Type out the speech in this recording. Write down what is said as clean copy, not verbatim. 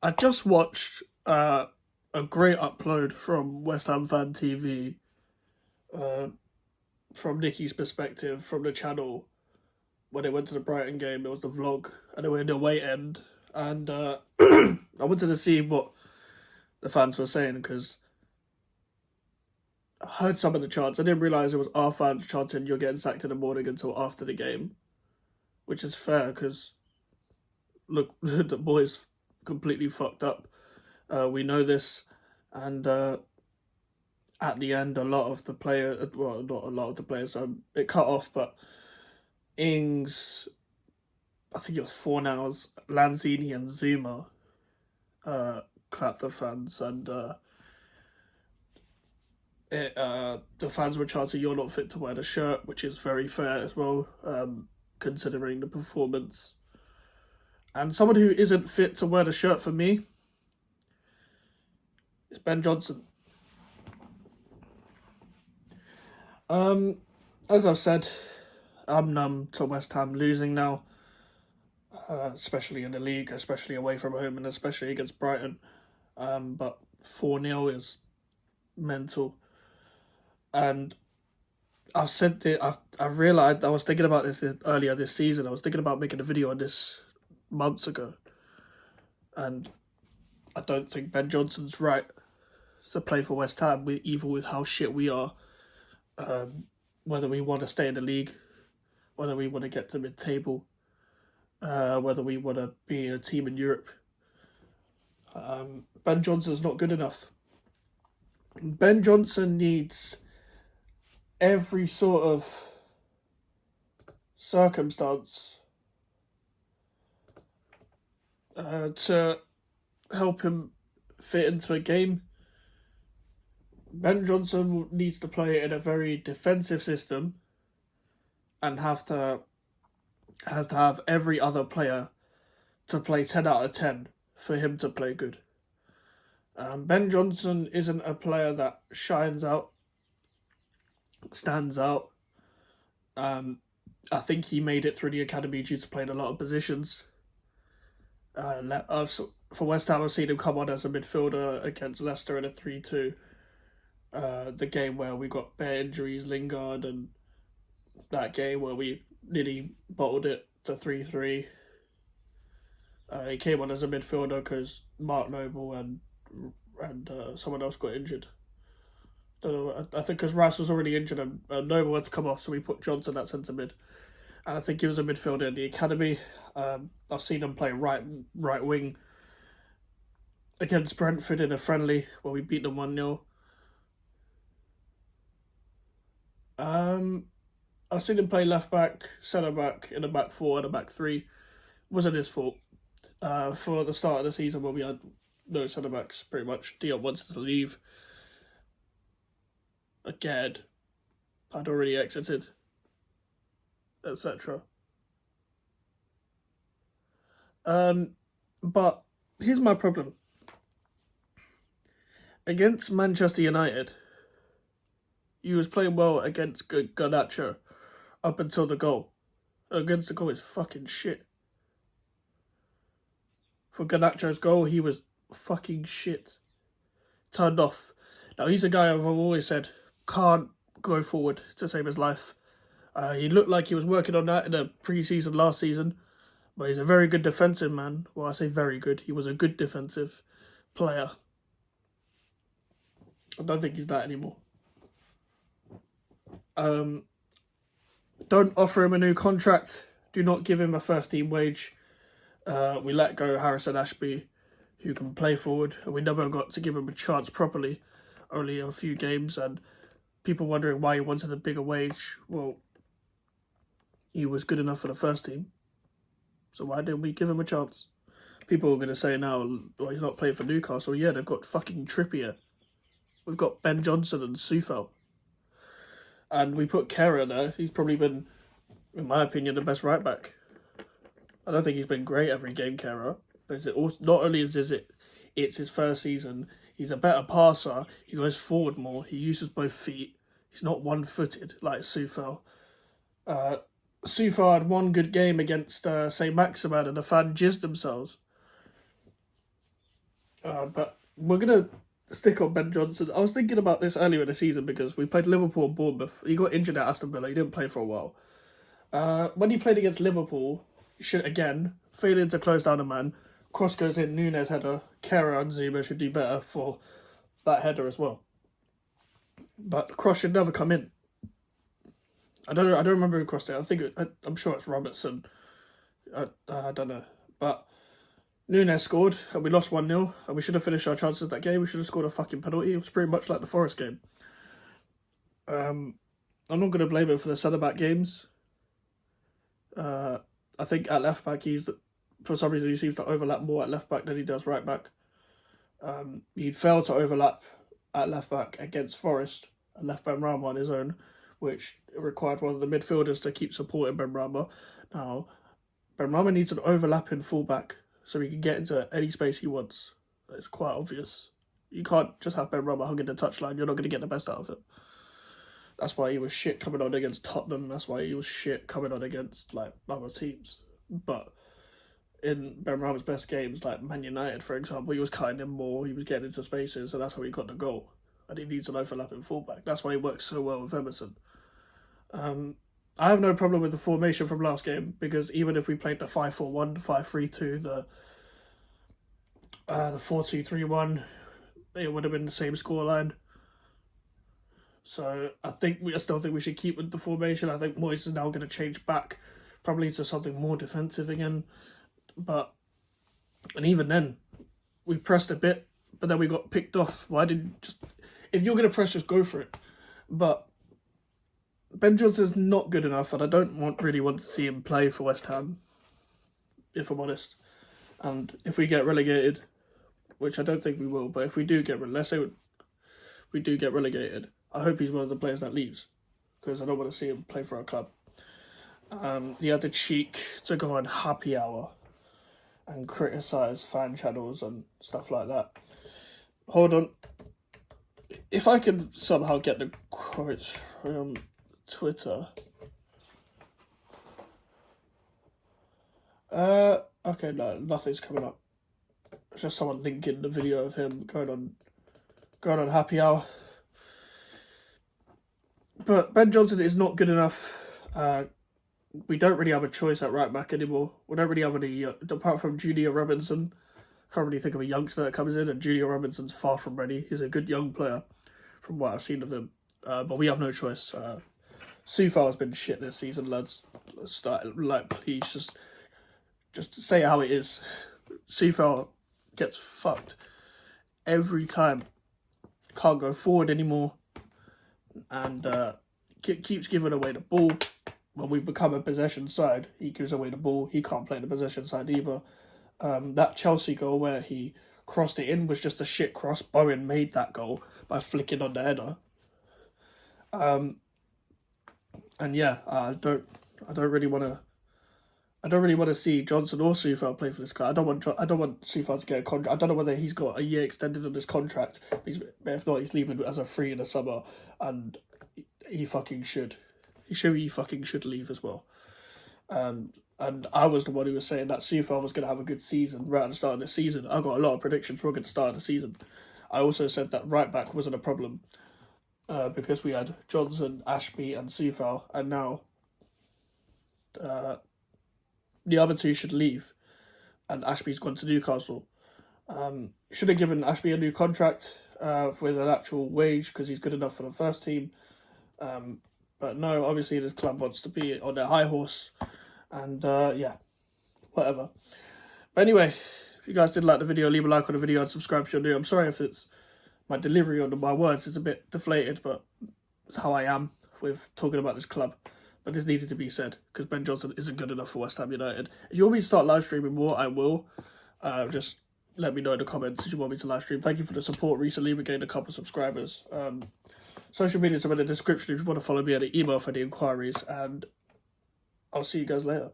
I just watched a great upload from West Ham Fan TV, uh, from Nicky's perspective, from the channel, when they went to the Brighton game. It was the vlog, and they were in the away end. And I wanted to see what the fans were saying because I heard some of the chants. I didn't realise it was our fans chanting, "You're getting sacked in the morning," until after the game, which is fair because look, the boys completely fucked up. We know this, and at the end, a lot of the players, well, not a lot of the players, it cut off, but Ings, I think it was Fornals, Lanzini, and Zuma uh, clapped the fans, and the fans were chanting, "You're not fit to wear the shirt," which is very fair as well, considering the performance. And someone who isn't fit to wear the shirt for me is Ben Johnson. Um, as I've said, I'm numb to West Ham losing now, especially in the league, especially away from home, and especially against Brighton. But 4-0 is mental. And I've said that I've realised I was thinking about this earlier this season. I was thinking about making a video on this months ago, and I don't think Ben Johnson's right to play for West Ham, even with how shit we are. Whether we want to stay in the league, whether we want to get to mid-table, whether we want to be a team in Europe, Ben Johnson's not good enough. Ben Johnson needs every sort of circumstance to help him fit into a game. Ben Johnson needs to play in a very defensive system and has to have every other player to play 10 out of 10 for him to play good. Ben Johnson isn't a player that shines out, stands out. I think he made it through the academy due to playing a lot of positions. For West Ham, I've seen him come on as a midfielder against Leicester in a 3-2. The game where we got bare injuries, Lingard, and that game where we nearly bottled it to 3-3. He came on as a midfielder because Mark Noble and someone else got injured. Don't know. I think because Rice was already injured and Noble had to come off, so we put Johnson at centre mid. And I think he was a midfielder in the academy. I've seen him play right wing against Brentford in a friendly where we beat them 1-0. I've seen him play left back, centre back, in a back four and a back three. Wasn't his fault. For the start of the season when we had no centre backs, pretty much. Dion wanted to leave. Again, I'd already exited, etc. But here's my problem. Against Manchester United, he was playing well against Garnacho up until the goal. Against the goal is fucking shit. For Garnacho's goal, he was fucking shit. Turned off. Now, he's a guy I've always said can't go forward to save his life. He looked like he was working on that in the pre-season last season, but he's a very good defensive man. Well, I say very good. He was a good defensive player. I don't think he's that anymore. Don't offer him a new contract. Do not give him a first team wage. We let go Harrison Ashby, who can play forward, and we never got to give him a chance properly. Only a few games, and people wondering why he wanted a bigger wage. Well, he was good enough for the first team, so why didn't we give him a chance? People are going to say now, well, he's not playing for Newcastle. Yeah, they've got fucking Trippier. We've got Ben Johnson and Sufel. And we put Kera there. He's probably been, in my opinion, the best right back. I don't think he's been great every game, Kera. But not only is it's his first season, he's a better passer. He goes forward more. He uses both feet. He's not one-footed like Sufel. Sufel had one good game against St. Maximin and the fan jizzed themselves. But we're going to stick on Ben Johnson. I was thinking about this earlier in the season because we played Liverpool and Bournemouth. He got injured at Aston Villa. He didn't play for a while. When he played against Liverpool, failing to close down a man, cross goes in, Nunes header, Kera and Zuma should do better for that header as well. But the cross should never come in. I don't remember who crossed it. I'm sure it's Robertson. I don't know. But Nunes scored and we lost 1-0 and we should have finished our chances that game. We should have scored a fucking penalty. It was pretty much like the Forest game. I'm not going to blame him for the centre-back games. I think at left back for some reason he seems to overlap more at left back than he does right back. He failed to overlap at left back against Forest and left Benrahma on his own, which required one of the midfielders to keep supporting Benrahma. Now, Benrahma needs an overlapping fullback so he can get into any space he wants. It's quite obvious. You can't just have Benrahma hugging the touchline. You're not going to get the best out of it. That's why he was shit coming on against Tottenham. That's why he was shit coming on against like other teams. But in Benrahma's best games, like Man United, for example, he was cutting in more. He was getting into spaces, and that's how he got the goal. And he needs an overlapping fullback. That's why he works so well with Emerson. I have no problem with the formation from last game because even if we played the 5-4-1, the 5-3-2, the 4-2-3-1, it would have been the same scoreline. So I still think we should keep with the formation. I think Moyes is now going to change back, probably to something more defensive again. And even then, we pressed a bit, but then we got picked off. If you're going to press, just go for it. But Ben Johnson's not good enough, and I don't really want to see him play for West Ham, if I'm honest. And if we get relegated, which I don't think we will, but if we do let's say we do get relegated, I hope he's one of the players that leaves, because I don't want to see him play for our club. He had the cheek to go on Happy Hour and criticise fan channels and stuff like that. Hold on. If I can somehow get the quote from Twitter. Okay, no, nothing's coming up. It's just someone linking the video of him going on Happy Hour. But Ben Johnson is not good enough. We don't really have a choice at right back anymore. We don't really have any, apart from Junior Robinson. I can't really think of a youngster that comes in, and Junior Robinson's far from ready. He's a good young player from what I've seen of him. But we have no choice. Soufal has been shit this season, lads. Please, just say it how it is. Soufal gets fucked every time. Can't go forward anymore. And keeps giving away the ball. When we become a possession side, he gives away the ball. He can't play the possession side either. That Chelsea goal where he crossed it in was just a shit cross. Bowen made that goal by flicking on the header. And yeah, I don't really want to see Johnson or Soufal play for this guy. I don't want Soufal to get a contract. I don't know whether he's got a year extended on this contract. But if not, he's leaving as a free in the summer, and he fucking should. He fucking should leave as well. And I was the one who was saying that Soufal was going to have a good season right at the start of the season. I got a lot of predictions for a good start of the season. I also said that right back wasn't a problem because we had Johnson, Ashby and Soufal, and now the other two should leave and Ashby's gone to Newcastle. Should have given Ashby a new contract with an actual wage because he's good enough for the first team. But no, obviously this club wants to be on their high horse. And yeah, whatever. But anyway, if you guys did like the video, leave a like on the video and subscribe if you're new. I'm sorry if it's my delivery on my words is a bit deflated, but it's how I am with talking about this club. But this needed to be said because Ben Johnson isn't good enough for West Ham United. If you want me to start live streaming more, I will. Just let me know in the comments if you want me to live stream. Thank you for the support recently. We gained a couple subscribers. Social media's in the description if you want to follow me at the email for the inquiries, and I'll see you guys later.